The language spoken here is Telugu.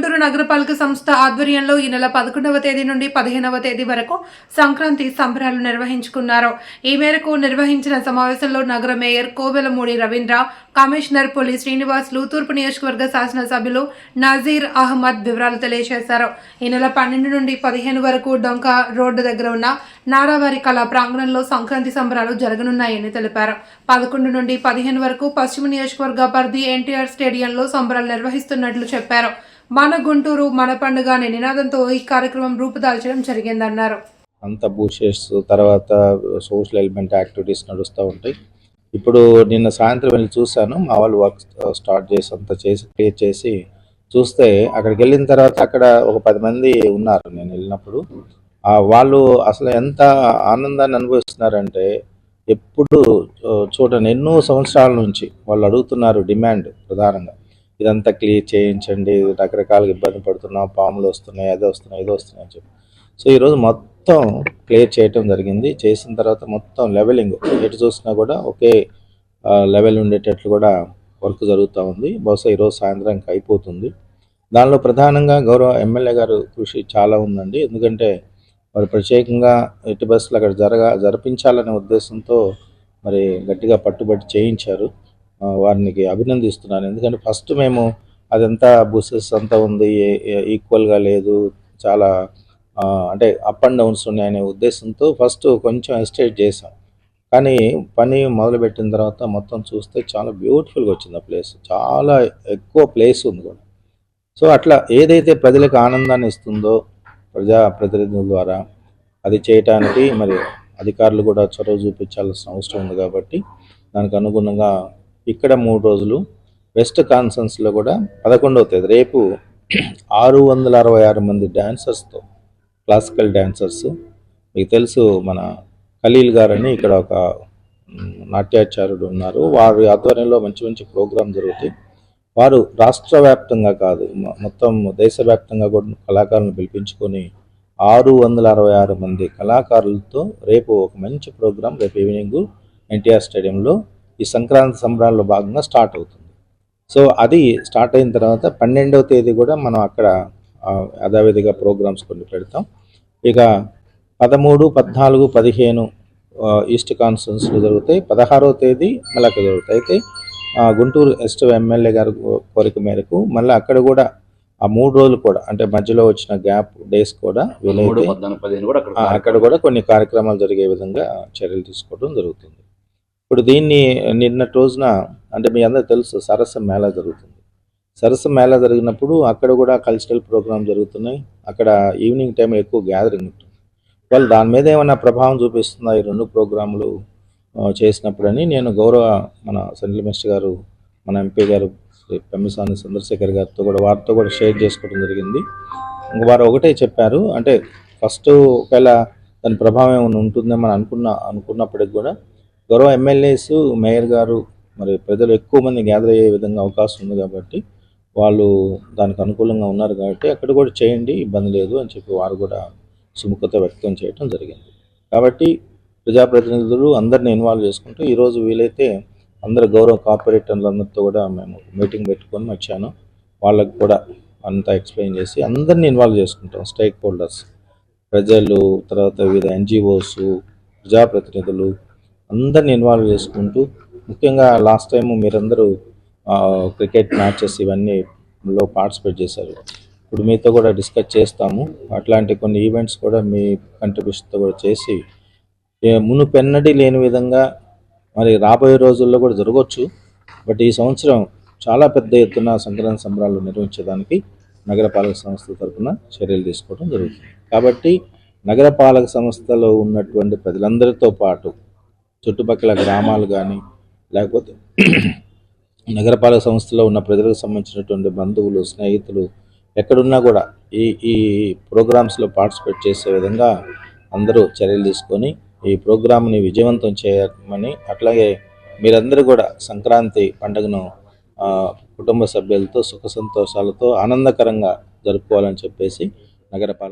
గుంటూరు నగరపాలక సంస్థ ఆధ్వర్యంలో ఈ నెల 11వ తేదీ నుండి 15వ తేదీ వరకు సంక్రాంతి సంబరాలు నిర్వహించుకున్నారు. ఈ మేరకు నిర్వహించిన సమావేశంలో నగర మేయర్ కోవెలమూడి రవీంద్ర, కమిషనర్ పులి శ్రీనివాసులు, తూర్పు నియోజకవర్గ శాసనసభ్యులు నజీర్ అహ్మద్ వివరాలు తెలియజేశారు. ఈ నెల 12 నుండి 15 వరకు డొంక రోడ్డు దగ్గర ఉన్న నారావారి కళా ప్రాంగణంలో సంక్రాంతి సంబరాలు జరగనున్నాయని తెలిపారు. 11 నుండి 15 వరకు పశ్చిమ నియోజకవర్గ పరిధి ఎన్టీఆర్ స్టేడియంలో సంబరాలు నిర్వహిస్తున్నట్లు చెప్పారు. మన గుంటూరు మన పండుగ అనే నినాదంతో ఈ కార్యక్రమం రూపుదాల్చడం జరిగిందన్నారు. అంత బూషెస్ తర్వాత సోషల్ ఎలిమెంట్ యాక్టివిటీస్ నడుస్తూ ఉంటాయి. ఇప్పుడు నిన్న సాయంత్రం వెళ్ళి చూశాను, మా వాళ్ళు వర్క్ స్టార్ట్ చేసి అంతా చేసి క్లియర్ చేసి చూస్తే అక్కడికి వెళ్ళిన తర్వాత అక్కడ ఒక 10 మంది ఉన్నారు. నేను వెళ్ళినప్పుడు వాళ్ళు అసలు ఎంత ఆనందాన్ని అనుభవిస్తున్నారంటే ఎప్పుడు చూడండి ఎన్నో సంవత్సరాల నుంచి వాళ్ళు అడుగుతున్నారు. డిమాండ్ ప్రధానంగా ఇదంతా క్లియర్ చేయించండి, రకరకాలుగా ఇబ్బంది పడుతున్నాం, పాములు వస్తున్నాయి, అది వస్తున్నాయి, ఇది వస్తున్నాయి అని చెప్పి. సో ఈరోజు మొత్తం క్లియర్ చేయటం జరిగింది. చేసిన తర్వాత మొత్తం లెవెలింగ్ ఎటు చూసినా కూడా ఒకే లెవెల్ ఉండేటట్లు కూడా వర్క్ జరుగుతూ ఉంది. బహుశా ఈరోజు సాయంత్రానికి అయిపోతుంది. దానిలో ప్రధానంగా గౌరవ ఎమ్మెల్యే గారు కృషి చాలా ఉందండి. ఎందుకంటే వారు ప్రత్యేకంగా ఎట్టి బస్సులు అక్కడ జరిపించాలనే ఉద్దేశంతో మరి గట్టిగా పట్టుబట్టి చేయించారు. వారికి అభినందిస్తున్నాను. ఎందుకంటే ఫస్ట్ మేము అదంతా బస్సెస్ అంతా ఉంది, ఈక్వల్గా లేదు, చాలా అంటే అప్ అండ్ డౌన్స్ ఉన్నాయనే ఉద్దేశంతో ఫస్ట్ కొంచెం ఎస్టేట్ చేసాం. కానీ పని మొదలుపెట్టిన తర్వాత మొత్తం చూస్తే చాలా బ్యూటిఫుల్గా వచ్చింది. ఆ ప్లేస్ చాలా ఎక్కువ ప్లేస్ ఉంది కూడా. సో అట్లా ఏదైతే ప్రజలకు ఆనందాన్ని ఇస్తుందో ప్రజాప్రతినిధుల ద్వారా అది చేయటానికి మరి అధికారులు కూడా చొరవ చూపించాల్సిన అవసరం ఉంది. కాబట్టి దానికి అనుగుణంగా ఇక్కడ 3 రోజులు వెస్ట్ కాన్ఫరెన్స్లో కూడా 11వ తేదీ రేపు 666 మంది డ్యాన్సర్స్తో, క్లాసికల్ డ్యాన్సర్స్, మీకు తెలుసు మన ఖలీల్ గారని ఇక్కడ ఒక నాట్యాచార్యుడు ఉన్నారు. వారి ఆధ్వర్యంలో మంచి మంచి ప్రోగ్రాం జరుగుతాయి. వారు రాష్ట్ర వ్యాప్తంగా కాదు మొత్తం దేశవ్యాప్తంగా కూడా కళాకారులను పిలిపించుకొని 666 మంది కళాకారులతో రేపు ఒక మంచి ప్రోగ్రాం రేపు ఈవినింగ్ ఎన్టీఆర్ స్టేడియంలో ఈ సంక్రాంతి సంబరాల్లో భాగంగా స్టార్ట్ అవుతుంది. సో అది స్టార్ట్ అయిన తర్వాత 12వ తేదీ కూడా మనం అక్కడ యథావిధిగా ప్రోగ్రామ్స్ కొన్ని పెడతాం. ఇక 13, 14, 15 ఈస్ట్ కాన్ఫరెన్స్లు జరుగుతాయి. 16వ తేదీ మళ్ళీ అక్కడ జరుగుతాయి. అయితే గుంటూరు ఎస్ట్ ఎమ్మెల్యే గారి కోరిక మేరకు మళ్ళీ అక్కడ కూడా ఆ 3 రోజులు కూడా అంటే మధ్యలో వచ్చిన గ్యాప్ డేస్ కూడా వీలైతే అక్కడ కూడా కొన్ని కార్యక్రమాలు జరిగే విధంగా చర్యలు తీసుకోవడం జరుగుతుంది. ఇప్పుడు దీన్ని నిన్నటి రోజున అంటే మీ అందరూ తెలుసు సరస్సు మేళా జరుగుతుంది. సరస్సు మేళా జరిగినప్పుడు అక్కడ కూడా కల్చరల్ ప్రోగ్రామ్ జరుగుతున్నాయి. అక్కడ ఈవినింగ్ టైం ఎక్కువ గ్యాదరింగ్ ఉంటుంది. వాళ్ళు దాని మీద ఏమైనా ప్రభావం చూపిస్తుందా ఈ 2 ప్రోగ్రాములు చేసినప్పుడని నేను గౌరవ మన సెంట్రల్ మినిస్టర్ గారు, మన ఎంపీ గారు శ్రీ పెమ్మసాని చంద్రశేఖర్ గారితో కూడా వారితో కూడా షేర్ చేసుకోవడం జరిగింది. వారు ఒకటే చెప్పారు, అంటే ఫస్ట్ ఒకవేళ దాని ప్రభావం ఏమైనా ఉంటుందేమో అనుకున్నప్పటికి కూడా గౌరవ ఎమ్మెల్యేస్, మేయర్ గారు మరి ప్రజలు ఎక్కువ మంది గ్యాదర్ అయ్యే విధంగా అవకాశం ఉంది కాబట్టి వాళ్ళు దానికి అనుకూలంగా ఉన్నారు కాబట్టి అక్కడ కూడా చేయండి, ఇబ్బంది లేదు అని చెప్పి వారు కూడా సుముఖత వ్యక్తం చేయడం జరిగింది. కాబట్టి ప్రజాప్రతినిధులు అందరినీ ఇన్వాల్వ్ చేసుకుంటూ ఈరోజు వీలైతే అందరు గౌరవ కార్పొరేటర్లందరితో కూడా మేము మీటింగ్ పెట్టుకొని వచ్చాను. వాళ్ళకు కూడా అంతా ఎక్స్ప్లెయిన్ చేసి అందరినీ ఇన్వాల్వ్ చేసుకుంటాం. స్టేక్ హోల్డర్స్, ప్రజలు, తర్వాత వివిధ NGOs, ప్రజాప్రతినిధులు అందరినీ ఇన్వాల్వ్ చేసుకుంటూ ముఖ్యంగా లాస్ట్ టైం మీరందరూ క్రికెట్ మ్యాచెస్ ఇవన్నీలో పార్టిసిపేట్ చేశారు. ఇప్పుడు మీతో కూడా డిస్కస్ చేస్తాము. అట్లాంటి కొన్ని ఈవెంట్స్ కూడా మీ కంట్రిబ్యూషన్తో కూడా చేసి మునుపెన్నడీ లేని విధంగా మరి రాబోయే రోజుల్లో కూడా జరగవచ్చు. బట్ ఈ సంవత్సరం చాలా పెద్ద ఎత్తున సంక్రాంతి సంబరాలు నిర్వహించడానికి నగరపాలక సంస్థ తరఫున చర్యలు తీసుకోవడం జరుగుతుంది. కాబట్టి నగరపాలక సంస్థలో ఉన్నటువంటి ప్రజలందరితో పాటు చుట్టుపక్కల గ్రామాలు కానీ లేకపోతే నగరపాలక సంస్థలో ఉన్న ప్రజలకు సంబంధించినటువంటి బంధువులు, స్నేహితులు ఎక్కడున్నా కూడా ఈ ప్రోగ్రామ్స్లో పార్టిసిపేట్ చేసే విధంగా అందరూ చర్యలు తీసుకొని ఈ ప్రోగ్రామ్ని విజయవంతం చేయమని, అట్లాగే మీరందరూ కూడా సంక్రాంతి పండుగను కుటుంబ సభ్యులతో సుఖ సంతోషాలతో ఆనందకరంగా జరుపుకోవాలని చెప్పేసి నగరపాలక